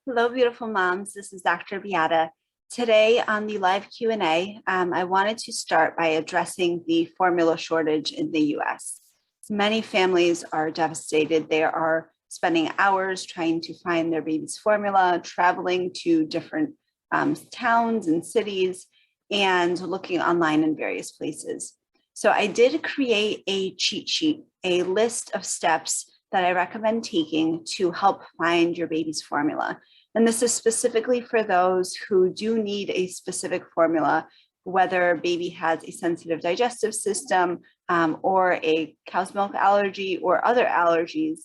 Hello, beautiful moms. This is Dr. Beata. Today on the live Q&A, I wanted to start by addressing the formula shortage in the US. Many families are devastated. They are spending hours trying to find their baby's formula, traveling to different towns and cities, and looking online in various places. So I did create a cheat sheet, a list of steps that I recommend taking to help find your baby's formula. And this is specifically for those who do need a specific formula, whether baby has a sensitive digestive system or a cow's milk allergy or other allergies.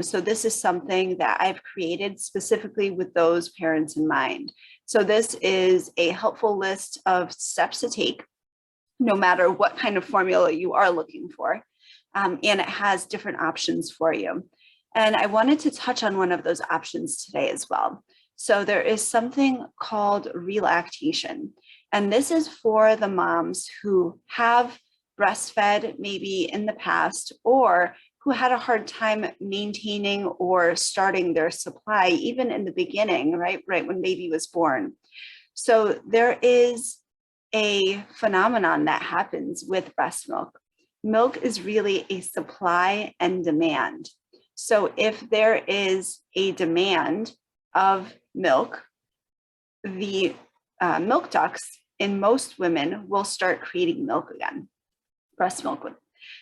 So this is something that I've created specifically with those parents in mind. So this is a helpful list of steps to take, no matter what kind of formula you are looking for. And it has different options for you. And I wanted to touch on one of those options today as well. So there is something called relactation. And this is for the moms who have breastfed maybe in the past, or who had a hard time maintaining or starting their supply, even in the beginning, right when baby was born. So there is a phenomenon that happens with breast milk. Milk is really a supply and demand. So if there is a demand of milk, the milk ducts in most women will start creating milk again, breast milk would.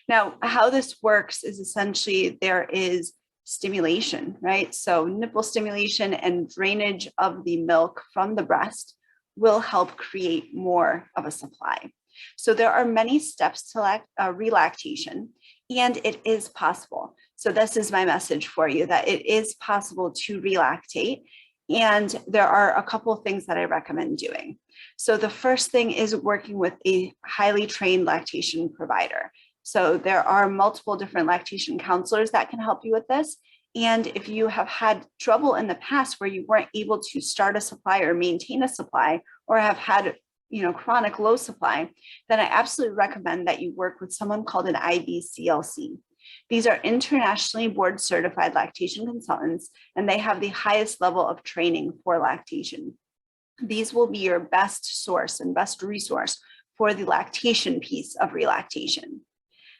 Now, how this works is essentially there is stimulation, right? So nipple stimulation and drainage of the milk from the breast will help create more of a supply. So there are many steps to relactation, and it is possible. So this is my message for you, that it is possible to relactate. And there are a couple of things that I recommend doing. So the first thing is working with a highly trained lactation provider. So there are multiple different lactation counselors that can help you with this. And if you have had trouble in the past where you weren't able to start a supply or maintain a supply, or have had chronic low supply, then I absolutely recommend that you work with someone called an IBCLC. These are internationally board certified lactation consultants, and they have the highest level of training for lactation. These will be your best source and best resource for the lactation piece of relactation.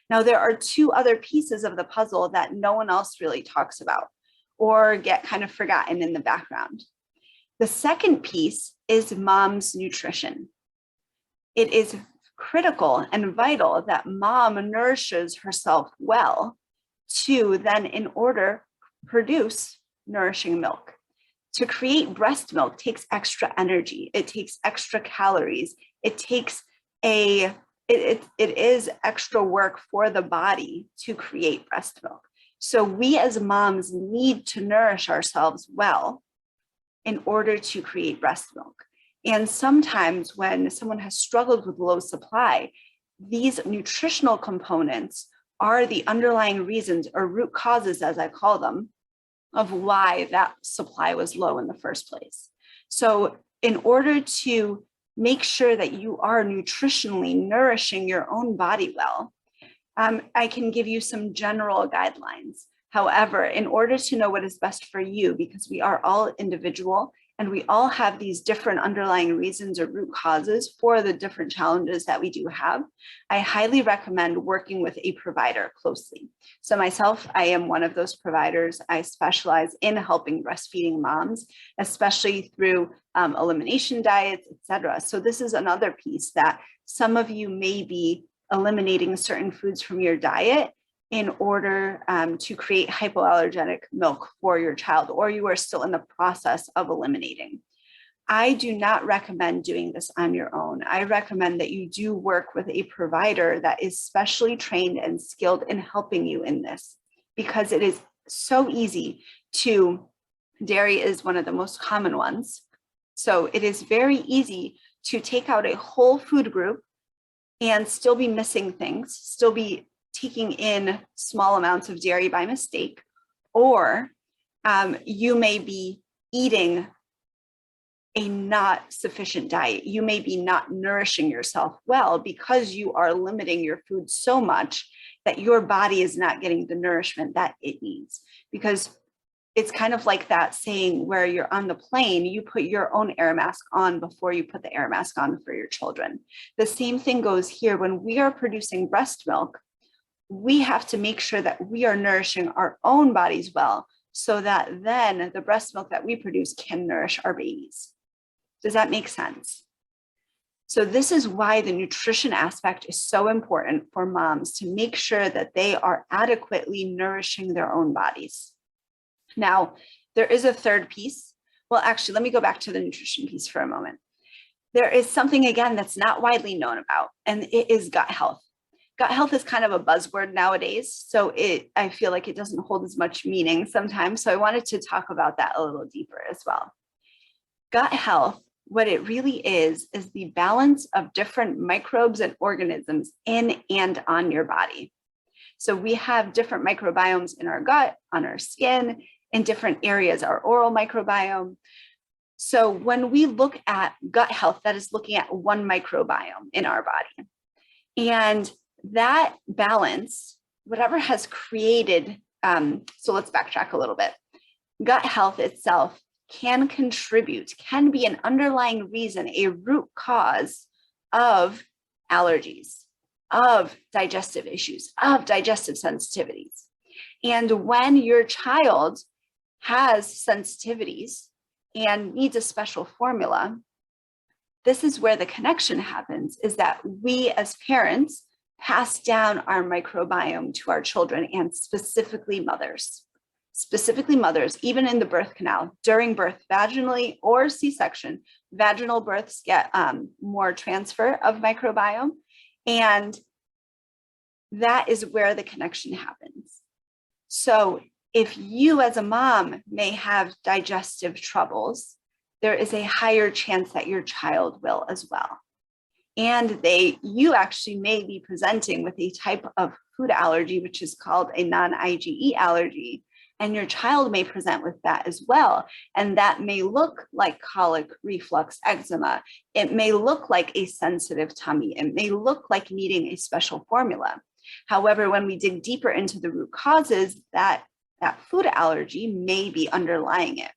Now, there are two other pieces of the puzzle that no one else really talks about or get kind of forgotten in the background. The second piece is mom's nutrition. It is critical and vital that mom nourishes herself well to then, in order, produce nourishing milk. To create breast milk takes extra energy. It takes extra calories. It takes it is extra work for the body to create breast milk. So we as moms need to nourish ourselves well in order to create breast milk. And sometimes when someone has struggled with low supply, these nutritional components are the underlying reasons, or root causes, as I call them, of why that supply was low in the first place. So in order to make sure that you are nutritionally nourishing your own body well, I can give you some general guidelines. However, in order to know what is best for you, because we are all individual and we all have these different underlying reasons or root causes for the different challenges that we do have, I highly recommend working with a provider closely. So myself, I am one of those providers. I specialize in helping breastfeeding moms, especially through elimination diets, etc. So this is another piece that some of you may be eliminating certain foods from your diet in order to create hypoallergenic milk for your child, or you are still in the process of eliminating. I do not recommend doing this on your own. I recommend that you do work with a provider that is specially trained and skilled in helping you in this, because it is so easy to, dairy is one of the most common ones. So it is very easy to take out a whole food group and still be missing things, still be taking in small amounts of dairy by mistake, or you may be eating a not sufficient diet. You may be not nourishing yourself well because you are limiting your food so much that your body is not getting the nourishment that it needs. Because it's kind of like that saying where you're on the plane, you put your own air mask on before you put the air mask on for your children. The same thing goes here. When we are producing breast milk, we have to make sure that we are nourishing our own bodies well, so that then the breast milk that we produce can nourish our babies. Does that make sense? So this is why the nutrition aspect is so important for moms, to make sure that they are adequately nourishing their own bodies. Now, there is a third piece. Well, actually, let me go back to the nutrition piece for a moment. There is something, again, that's not widely known about, and it is gut health. Gut health is kind of a buzzword nowadays, so I feel like it doesn't hold as much meaning sometimes. So I wanted to talk about that a little deeper as well. Gut health, what it really is the balance of different microbes and organisms in and on your body. So we have different microbiomes in our gut, on our skin, in different areas, our oral microbiome. So when we look at gut health, that is looking at one microbiome in our body. And that balance, whatever has created, so let's backtrack a little bit. Gut health itself can contribute, can be an underlying reason, a root cause of allergies, of digestive issues, of digestive sensitivities. And when your child has sensitivities and needs a special formula, this is where the connection happens, is that we as parents pass down our microbiome to our children, and specifically mothers, even in the birth canal, during birth, vaginally or C-section. Vaginal births get more transfer of microbiome, and that is where the connection happens. So if you as a mom may have digestive troubles, there is a higher chance that your child will as well. And you actually may be presenting with a type of food allergy, which is called a non-IgE allergy, and your child may present with that as well. And that may look like colic, reflux, eczema. It may look like a sensitive tummy. It may look like needing a special formula. However, when we dig deeper into the root causes, that food allergy may be underlying it.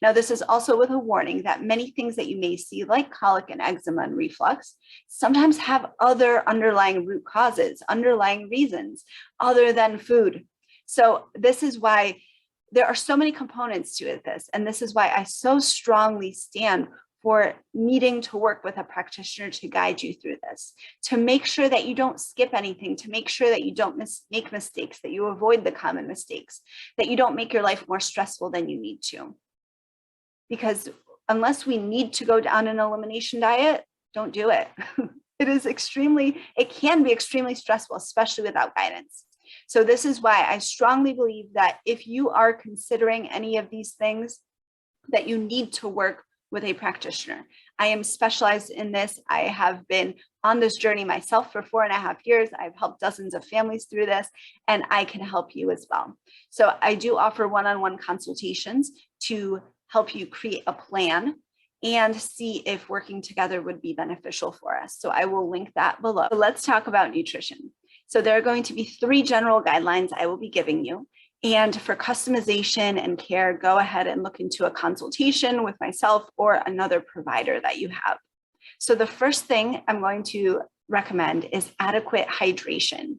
Now, this is also with a warning that many things that you may see, like colic and eczema and reflux, sometimes have other underlying root causes, underlying reasons other than food. So this is why there are so many components to this. And this is why I so strongly stand for needing to work with a practitioner to guide you through this, to make sure that you don't skip anything, to make sure that you don't make mistakes, that you avoid the common mistakes, that you don't make your life more stressful than you need to. Because unless we need to go down an elimination diet, don't do it. It can be extremely stressful, especially without guidance. So this is why I strongly believe that if you are considering any of these things, that you need to work with a practitioner. I am specialized in this. I have been on this journey myself for 4.5 years. I've helped dozens of families through this, and I can help you as well. So I do offer one-on-one consultations to help you create a plan and see if working together would be beneficial for us. So I will link that below. So let's talk about nutrition. So there are going to be 3 general guidelines I will be giving you. And for customization and care, go ahead and look into a consultation with myself or another provider that you have. So the first thing I'm going to recommend is adequate hydration.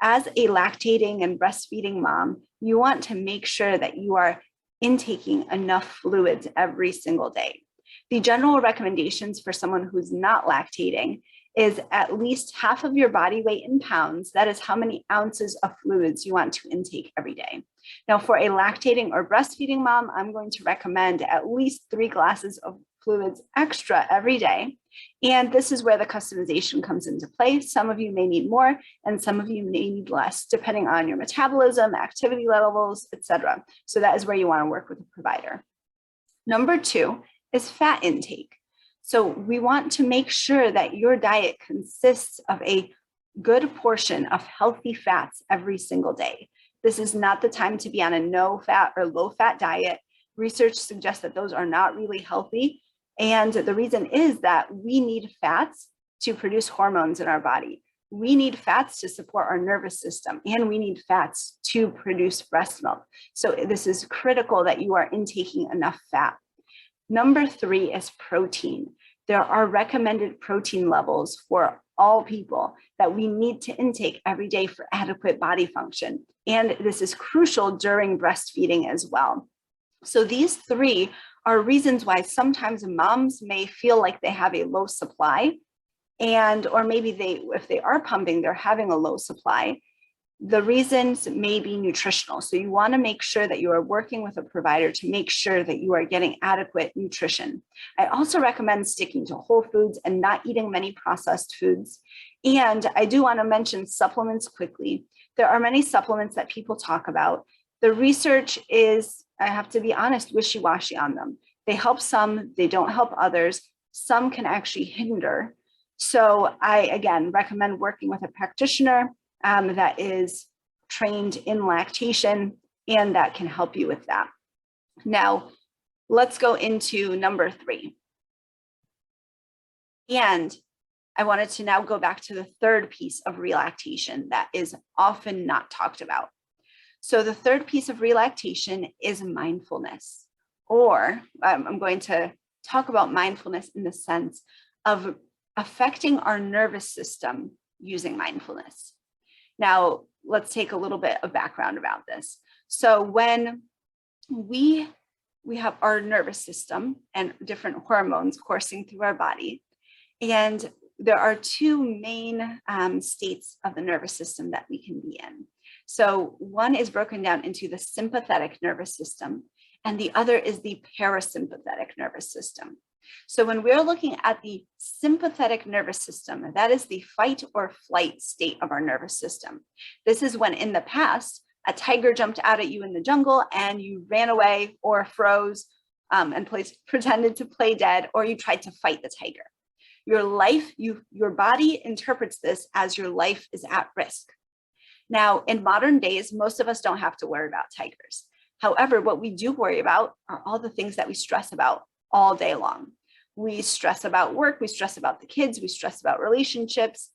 As a lactating and breastfeeding mom, you want to make sure that you are intaking enough fluids every single day. The general recommendations for someone who's not lactating is at least half of your body weight in pounds. That is how many ounces of fluids you want to intake every day. Now, for a lactating or breastfeeding mom, I'm going to recommend at least 3 glasses of fluids extra every day. And this is where the customization comes into play. Some of you may need more, and some of you may need less, depending on your metabolism, activity levels, etc. So that is where you want to work with a provider. Number 2 is fat intake. So we want to make sure that your diet consists of a good portion of healthy fats every single day. This is not the time to be on a no fat or low fat diet. Research suggests that those are not really healthy. And the reason is that we need fats to produce hormones in our body. we need fats to support our nervous system, and we need fats to produce breast milk. So this is critical that you are intaking enough fat. Number 3 is protein. There are recommended protein levels for all people that we need to intake every day for adequate body function. And this is crucial during breastfeeding as well. So these 3 are reasons why sometimes moms may feel like they have a low supply, or maybe if they are pumping, they're having a low supply. The reasons may be nutritional. So you want to make sure that you are working with a provider to make sure that you are getting adequate nutrition. I also recommend sticking to whole foods and not eating many processed foods. And I do want to mention supplements quickly. There are many supplements that people talk about. The research is, I have to be honest, wishy-washy on them. They help some, they don't help others. Some can actually hinder. So I, again, recommend working with a practitioner that is trained in lactation and that can help you with that. Now, let's go into number 3. And I wanted to now go back to the third piece of relactation that is often not talked about. So the third piece of relactation is mindfulness, or I'm going to talk about mindfulness in the sense of affecting our nervous system using mindfulness. Now, let's take a little bit of background about this. So when we have our nervous system and different hormones coursing through our body, and there are 2 main states of the nervous system that we can be in. So one is broken down into the sympathetic nervous system, and the other is the parasympathetic nervous system. So when we're looking at the sympathetic nervous system, that is the fight or flight state of our nervous system. This is when in the past, a tiger jumped out at you in the jungle and you ran away or froze and pretended to play dead, or you tried to fight the tiger. Your body interprets this as your life is at risk. Now, in modern days, most of us don't have to worry about tigers. However, what we do worry about are all the things that we stress about all day long. We stress about work, we stress about the kids, we stress about relationships,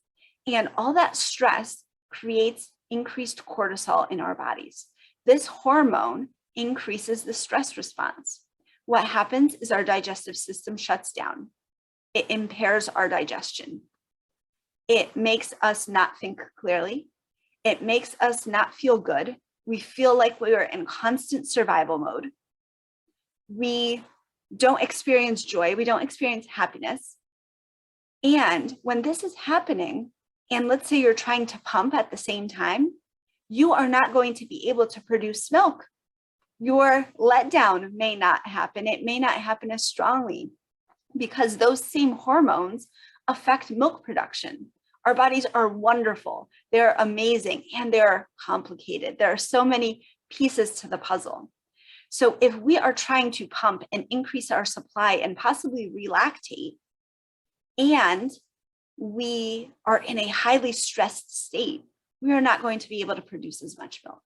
and all that stress creates increased cortisol in our bodies. This hormone increases the stress response. What happens is our digestive system shuts down. It impairs our digestion. It makes us not think clearly. It makes us not feel good. We feel like we are in constant survival mode. We don't experience joy. We don't experience happiness. And when this is happening, and let's say you're trying to pump at the same time, you are not going to be able to produce milk. Your letdown may not happen. It may not happen as strongly because those same hormones affect milk production. Our bodies are wonderful. They're amazing, and they're complicated. There are so many pieces to the puzzle. So if we are trying to pump and increase our supply and possibly relactate, and we are in a highly stressed state, we are not going to be able to produce as much milk.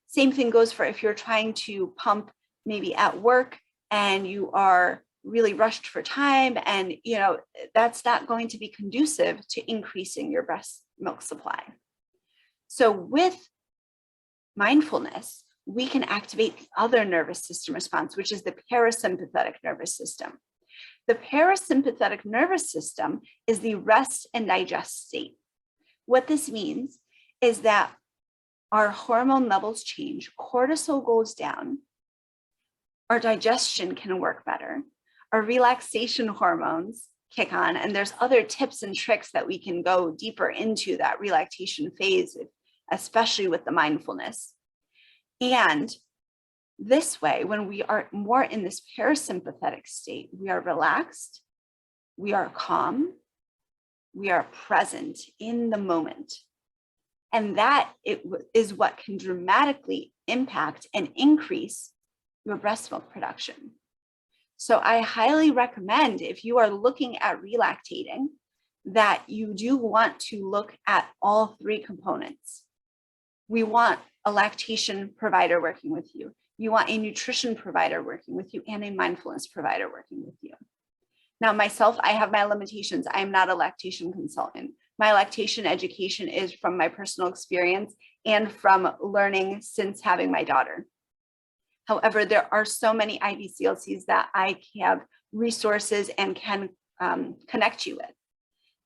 Same thing goes for if you're trying to pump maybe at work and you are really rushed for time, and that's not going to be conducive to increasing your breast milk supply. So with mindfulness, we can activate the other nervous system response, which is the parasympathetic nervous system. The parasympathetic nervous system is the rest and digest state. What this means is that our hormone levels change, cortisol goes down, our digestion can work better, our relaxation hormones kick on, and there's other tips and tricks that we can go deeper into that relaxation phase, especially with the mindfulness. And this way, when we are more in this parasympathetic state, we are relaxed, we are calm, we are present in the moment. And that is what can dramatically impact and increase your breast milk production. So I highly recommend, if you are looking at relactating, that you do want to look at all 3 components. We want a lactation provider working with you. You want a nutrition provider working with you, and a mindfulness provider working with you. Now, myself, I have my limitations. I am not a lactation consultant. My lactation education is from my personal experience and from learning since having my daughter. However, there are so many IBCLCs that I have resources and can connect you with.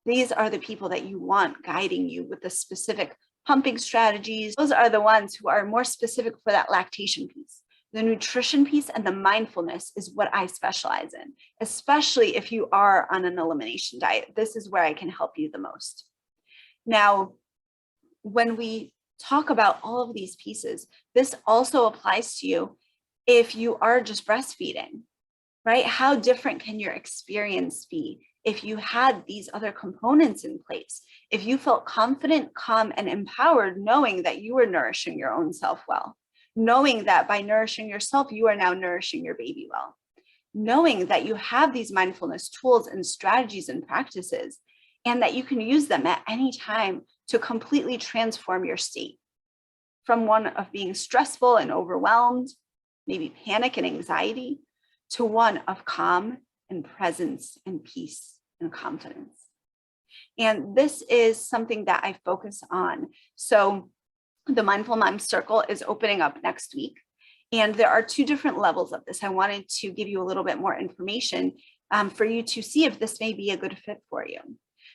These are the people that you want guiding you with the specific pumping strategies. Those are the ones who are more specific for that lactation piece. The nutrition piece and the mindfulness is what I specialize in, especially if you are on an elimination diet. This is where I can help you the most. Now, when we talk about all of these pieces, this also applies to you if you are just breastfeeding, right? How different can your experience be if you had these other components in place? If you felt confident, calm, and empowered, knowing that you were nourishing your own self well, knowing that by nourishing yourself, you are now nourishing your baby well, knowing that you have these mindfulness tools and strategies and practices, and that you can use them at any time to completely transform your state from one of being stressful and overwhelmed, maybe panic and anxiety, to one of calm and presence and peace and confidence. And this is something that I focus on. So the Mindful Mom Circle is opening up next week. And there are 2 different levels of this. I wanted to give you a little bit more information for you to see if this may be a good fit for you.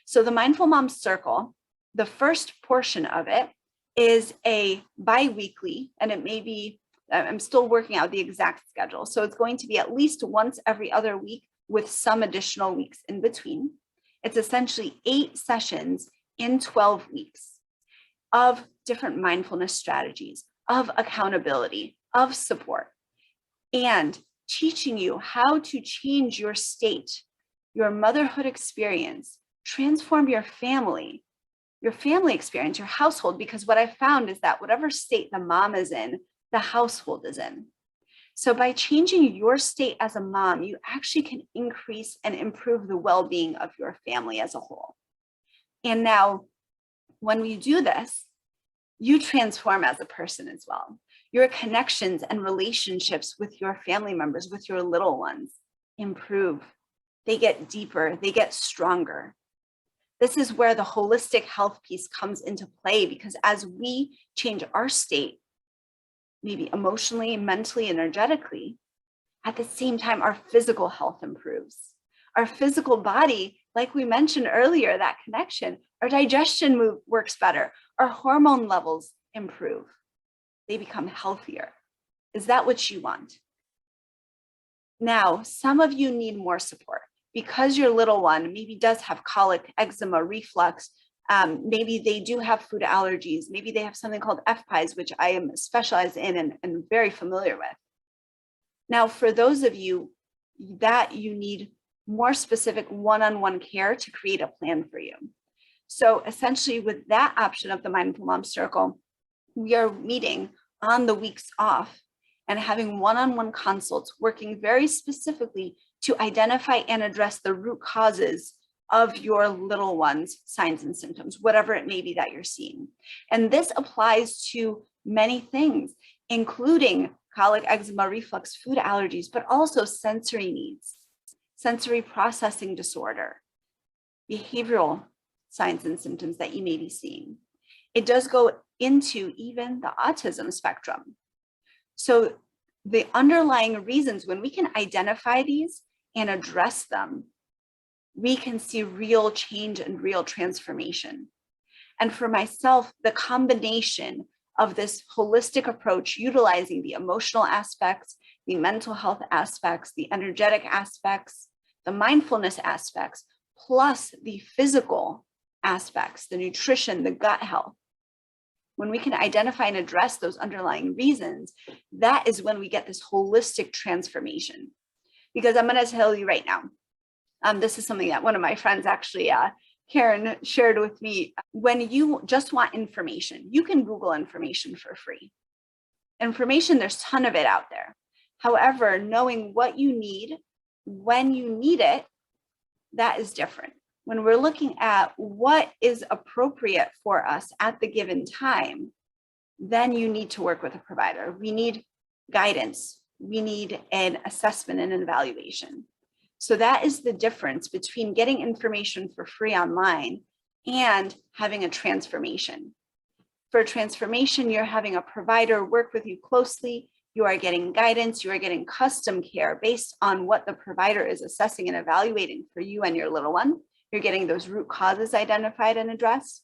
So the Mindful Mom Circle, the first portion of it is a bi-weekly, and it may be, I'm still working out the exact schedule. So it's going to be at least once every other week with some additional weeks in between. It's essentially 8 sessions in 12 weeks of different mindfulness strategies, of accountability, of support, and teaching you how to change your state, your motherhood experience, transform your family experience, your household, because what I found is that whatever state the mom is in, the household is in. So by changing your state as a mom, you actually can increase and improve the well-being of your family as a whole. And now, when we do this, you transform as a person as well. Your connections and relationships with your family members, with your little ones, improve. They get deeper, they get stronger. This is where the holistic health piece comes into play, because as we change our state, maybe emotionally, mentally, energetically, at the same time, our physical health improves. Our physical body, like we mentioned earlier, that connection, our digestion works better. Our hormone levels improve. They become healthier. Is that what you want? Now, some of you need more support because your little one maybe does have colic, eczema, reflux. Maybe they do have food allergies. Maybe they have something called FPIES, which I am specialized in and very familiar with. Now, for those of you that you need more specific one-on-one care to create a plan for you. So essentially with that option of the Mindful Mom Circle, we are meeting on the weeks off and having one-on-one consults, working very specifically to identify and address the root causes of your little one's signs and symptoms, whatever it may be that you're seeing. And this applies to many things, including colic, eczema, reflux, food allergies, but also sensory needs, sensory processing disorder, behavioral signs and symptoms that you may be seeing. It does go into even the autism spectrum. So the underlying reasons, when we can identify these and address them, we can see real change and real transformation. And for myself, the combination of this holistic approach, utilizing the emotional aspects, the mental health aspects, the energetic aspects, the mindfulness aspects, plus the physical aspects, the nutrition, the gut health. When we can identify and address those underlying reasons, that is when we get this holistic transformation. Because I'm going to tell you right now, this is something that one of my friends actually, Karen, shared with me. When you just want information, you can Google information for free. Information, there's a ton of it out there. However, knowing what you need, when you need it, that is different. When we're looking at what is appropriate for us at the given time, then you need to work with a provider. We need guidance. We need an assessment and an evaluation. So that is the difference between getting information for free online and having a transformation. For a transformation, you're having a provider work with you closely. You are getting guidance. You are getting custom care based on what the provider is assessing and evaluating for you and your little one. You're getting those root causes identified and addressed.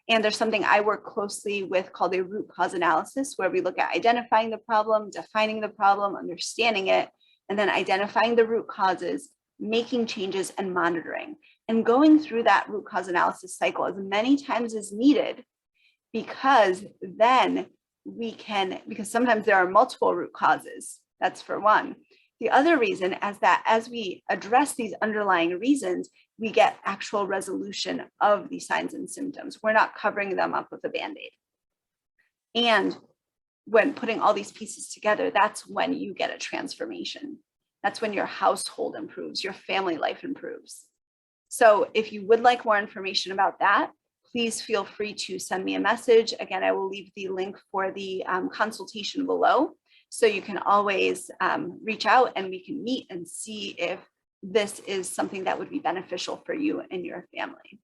And there's something I work closely with called a root cause analysis, where we look at identifying the problem, defining the problem, understanding it, and then identifying the root causes, making changes and monitoring, and going through that root cause analysis cycle as many times as needed, because then we can, because sometimes there are multiple root causes. That's for one. The other reason is that as we address these underlying reasons, we get actual resolution of these signs and symptoms. We're not covering them up with a Band-Aid. And when putting all these pieces together, that's when you get a transformation. That's when your household improves, your family life improves. So if you would like more information about that, please feel free to send me a message. Again, I will leave the link for the consultation below. So you can always reach out and we can meet and see if this is something that would be beneficial for you and your family.